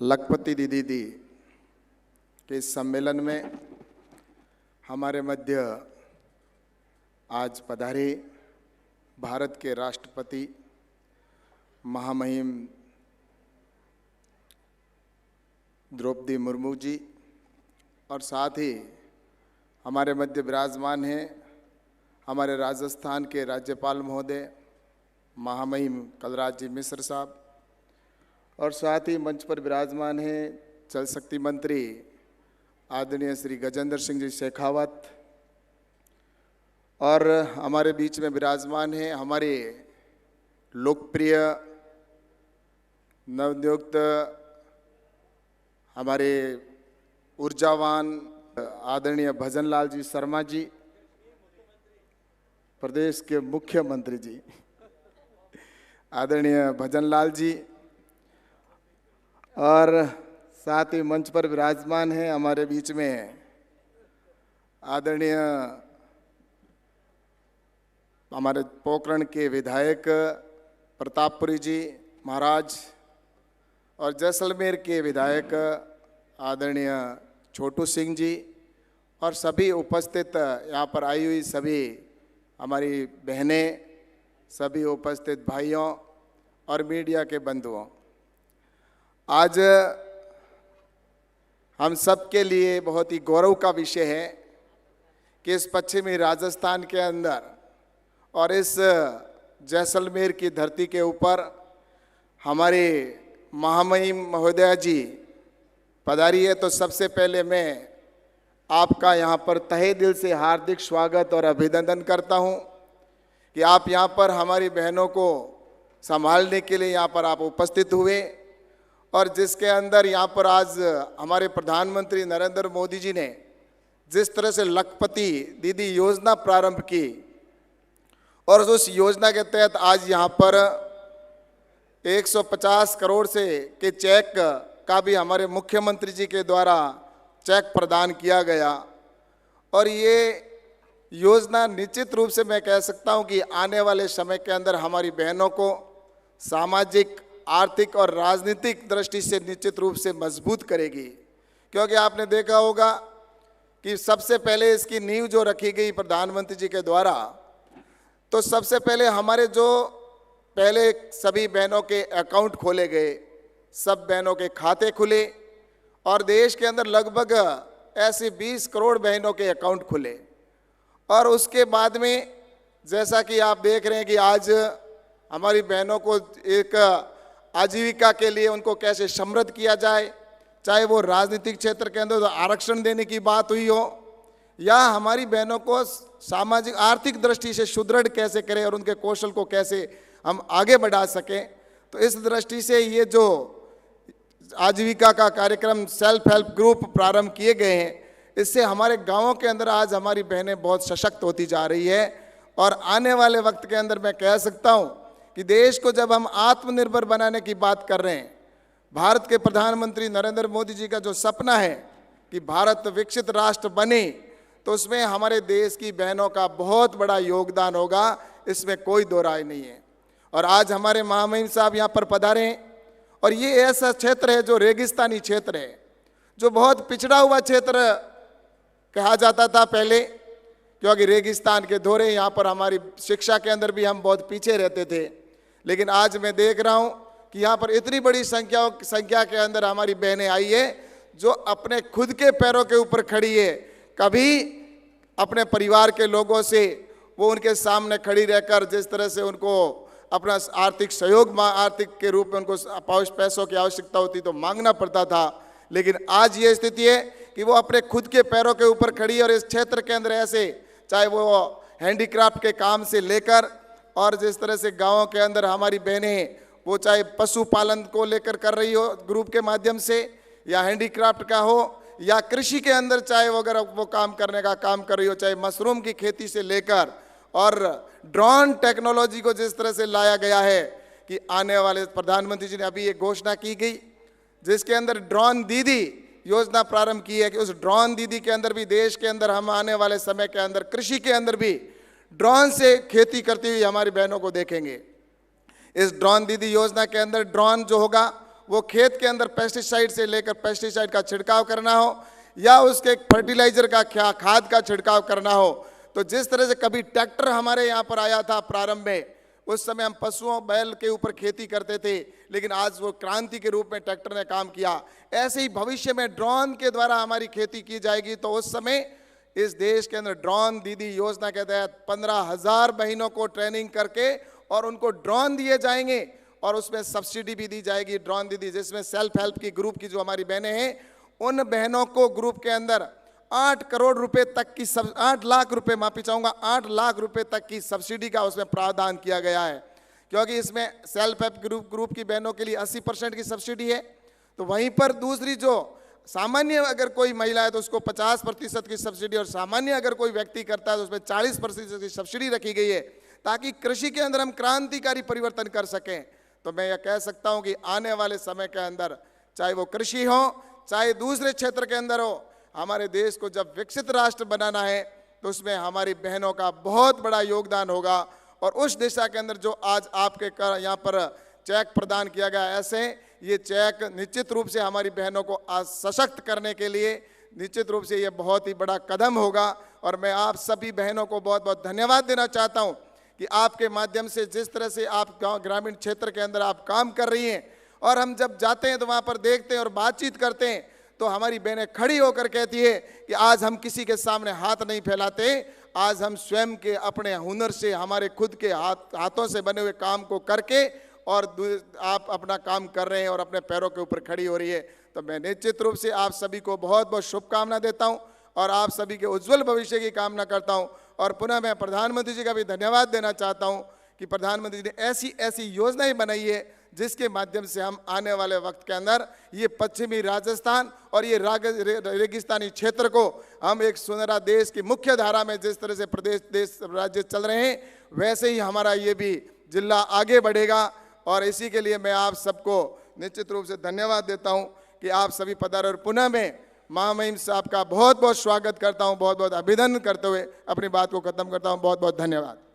लखपति दीदी के इस सम्मेलन में हमारे मध्य आज पधारे भारत के राष्ट्रपति महामहिम द्रौपदी मुर्मू जी और साथ ही हमारे मध्य विराजमान हैं हमारे राजस्थान के राज्यपाल महोदय महामहिम कलराज जी मिश्र साहब और साथ ही मंच पर विराजमान हैं जल शक्ति मंत्री आदरणीय श्री गजेंद्र सिंह जी शेखावत और हमारे बीच में विराजमान हैं हमारे लोकप्रिय नवनियुक्त हमारे ऊर्जावान आदरणीय भजनलाल जी शर्मा जी, प्रदेश के मुख्यमंत्री जी आदरणीय भजनलाल जी और साथ ही मंच पर विराजमान हैं हमारे बीच में आदरणीय हमारे पोखरण के विधायक प्रतापपुरी जी महाराज और जैसलमेर के विधायक आदरणीय छोटू सिंह जी और सभी उपस्थित यहाँ पर आई हुई सभी हमारी बहनें, सभी उपस्थित भाइयों और मीडिया के बंधुओं, आज हम सब के लिए बहुत ही गौरव का विषय है कि इस पश्चिमी राजस्थान के अंदर और इस जैसलमेर की धरती के ऊपर हमारे महामहिम महोदया जी पधारी है। तो सबसे पहले मैं आपका यहाँ पर तहे दिल से हार्दिक स्वागत और अभिनंदन करता हूँ कि आप यहाँ पर हमारी बहनों को संभालने के लिए यहाँ पर आप उपस्थित हुए और जिसके अंदर यहाँ पर आज हमारे प्रधानमंत्री नरेंद्र मोदी जी ने जिस तरह से लखपति दीदी योजना प्रारंभ की और उस योजना के तहत आज यहाँ पर 150 करोड़ से के चेक का भी हमारे मुख्यमंत्री जी के द्वारा चेक प्रदान किया गया और ये योजना निश्चित रूप से मैं कह सकता हूँ कि आने वाले समय के अंदर हमारी बहनों को सामाजिक, आर्थिक और राजनीतिक दृष्टि से निश्चित रूप से मजबूत करेगी। क्योंकि आपने देखा होगा कि सबसे पहले इसकी नींव जो रखी गई प्रधानमंत्री जी के द्वारा, तो सबसे पहले हमारे जो पहले सभी बहनों के अकाउंट खोले गए, सब बहनों के खाते खुले और देश के अंदर लगभग ऐसे 20 करोड़ बहनों के अकाउंट खुले और उसके बाद में जैसा कि आप देख रहे हैं कि आज हमारी बहनों को एक आजीविका के लिए उनको कैसे समृद्ध किया जाए, चाहे वो राजनीतिक क्षेत्र के अंदर आरक्षण देने की बात हुई हो या हमारी बहनों को सामाजिक आर्थिक दृष्टि से सुदृढ़ कैसे करें और उनके कौशल को कैसे हम आगे बढ़ा सकें। तो इस दृष्टि से ये जो आजीविका का कार्यक्रम सेल्फ हेल्प ग्रुप प्रारंभ किए गए हैं, इससे हमारे गाँवों के अंदर आज हमारी बहनें बहुत सशक्त होती जा रही है और आने वाले वक्त के अंदर मैं कह सकता हूँ कि देश को जब हम आत्मनिर्भर बनाने की बात कर रहे हैं, भारत के प्रधानमंत्री नरेंद्र मोदी जी का जो सपना है कि भारत विकसित राष्ट्र बने, तो उसमें हमारे देश की बहनों का बहुत बड़ा योगदान होगा, इसमें कोई दो राय नहीं है। और आज हमारे महामहिम साहब यहाँ पर पधारे हैं और ये ऐसा क्षेत्र है जो रेगिस्तानी क्षेत्र है, जो बहुत पिछड़ा हुआ क्षेत्र कहा जाता था पहले, क्योंकि रेगिस्तान के दौरे यहाँ पर हमारी शिक्षा के अंदर भी हम बहुत पीछे रहते थे। लेकिन आज मैं देख रहा हूँ कि यहाँ पर इतनी बड़ी संख्या के अंदर हमारी बहनें आई है जो अपने खुद के पैरों के ऊपर खड़ी है। कभी अपने परिवार के लोगों से वो उनके सामने खड़ी रहकर जिस तरह से उनको अपना आर्थिक सहयोग आर्थिक के रूप में उनको पैसों की आवश्यकता होती तो मांगना पड़ता था, लेकिन आज ये स्थिति है कि वो अपने खुद के पैरों के ऊपर खड़ी है और इस क्षेत्र के अंदर ऐसे चाहे वो हैंडीक्राफ्ट के काम से लेकर और जिस तरह से गाँवों के अंदर हमारी बहनें वो चाहे पशुपालन को लेकर कर रही हो ग्रुप के माध्यम से या हैंडीक्राफ्ट का हो या कृषि के अंदर चाहे वो अगर वो काम करने का काम कर रही हो, चाहे मशरूम की खेती से लेकर और ड्रोन टेक्नोलॉजी को जिस तरह से लाया गया है कि आने वाले प्रधानमंत्री जी ने अभी ये घोषणा की गई जिसके अंदर ड्रोन दीदी योजना प्रारंभ की है कि उस ड्रोन दीदी के अंदर भी देश के अंदर हम आने वाले समय के अंदर कृषि के अंदर भी ड्रोन से खेती करती हुई हमारी बहनों को देखेंगे। इस ड्रोन दीदी योजना के अंदर ड्रोन जो होगा वो खेत के अंदर पेस्टिसाइड से लेकर पेस्टिसाइड का छिड़काव करना हो या उसके फर्टिलाइजर का खाद का छिड़काव करना हो। तो जिस तरह से कभी ट्रैक्टर हमारे यहाँ पर आया था प्रारंभ में, उस समय हम पशुओं बैल के ऊपर खेती करते थे, लेकिन आज वो क्रांति के रूप में ट्रैक्टर ने काम किया। ऐसे ही भविष्य में ड्रोन के द्वारा हमारी खेती की जाएगी। तो उस समय इस देश के अंदर ड्रोन दीदी योजना के तहत 15,000 बहनों को ट्रेनिंग करके और उनको ड्रोन दिए जाएंगे और उसमें सब्सिडी भी दी जाएगी। ड्रोन दीदी जिसमें सेल्फ हेल्प की ग्रुप की जो हमारी बहनें हैं, उन बहनों को ग्रुप के अंदर 8 करोड़ रुपए तक की 8 लाख रुपए, माफी चाहूंगा, 8 लाख रुपए तक की सब्सिडी का उसमें प्रावधान किया गया है, क्योंकि इसमें सेल्फ हेल्प ग्रुप की बहनों के लिए 80% की सब्सिडी है। तो वहीं पर दूसरी जो सामान्य अगर कोई महिला है तो उसको 50% की सब्सिडी, और सामान्य अगर कोई व्यक्ति करता है तो उसमें 40% की सब्सिडी रखी गई है, ताकि कृषि के अंदर हम क्रांतिकारी परिवर्तन कर सकें। तो मैं यह कह सकता हूं कि आने वाले समय के अंदर, चाहे वो कृषि हो चाहे दूसरे क्षेत्र के अंदर हो, हमारे देश को जब विकसित राष्ट्र बनाना है तो उसमें हमारी बहनों का बहुत बड़ा योगदान होगा। और उस दिशा के अंदर जो आज आपके यहाँ पर चेक प्रदान किया गया, ऐसे ये चेक निश्चित रूप से हमारी बहनों को सशक्त करने के लिए निश्चित रूप से ये बहुत ही बड़ा कदम होगा। और मैं आप सभी बहनों को बहुत बहुत धन्यवाद देना चाहता हूँ कि आपके माध्यम से जिस तरह से आप गाँव ग्रामीण क्षेत्र के अंदर आप काम कर रही हैं, और हम जब जाते हैं तो वहाँ पर देखते हैं और बातचीत करते हैं तो हमारी बहनें खड़ी होकर कहती है कि आज हम किसी के सामने हाथ नहीं फैलाते, आज हम स्वयं के अपने हुनर से, हमारे खुद के हाथों से बने हुए काम को करके और आप अपना काम कर रहे हैं और अपने पैरों के ऊपर खड़ी हो रही है। तो मैं निश्चित रूप से आप सभी को बहुत बहुत शुभकामना देता हूं और आप सभी के उज्जवल भविष्य की कामना करता हूं। और पुनः मैं प्रधानमंत्री जी का भी धन्यवाद देना चाहता हूं कि प्रधानमंत्री जी ने ऐसी ऐसी योजनाएं बनाई है जिसके माध्यम से हम आने वाले वक्त के अंदर ये पश्चिमी राजस्थान और ये रेगिस्तानी क्षेत्र को हम एक सुनहरा देश की मुख्य धारा में, जिस तरह से प्रदेश देश राज्य चल रहे हैं, वैसे ही हमारा ये भी जिला आगे बढ़ेगा। और इसी के लिए मैं आप सबको निश्चित रूप से धन्यवाद देता हूं कि आप सभी पधारे। और पुनः मैं महामहिम साहब का बहुत बहुत स्वागत करता हूं, बहुत बहुत अभिनंदन करते हुए अपनी बात को खत्म करता हूं। बहुत बहुत धन्यवाद।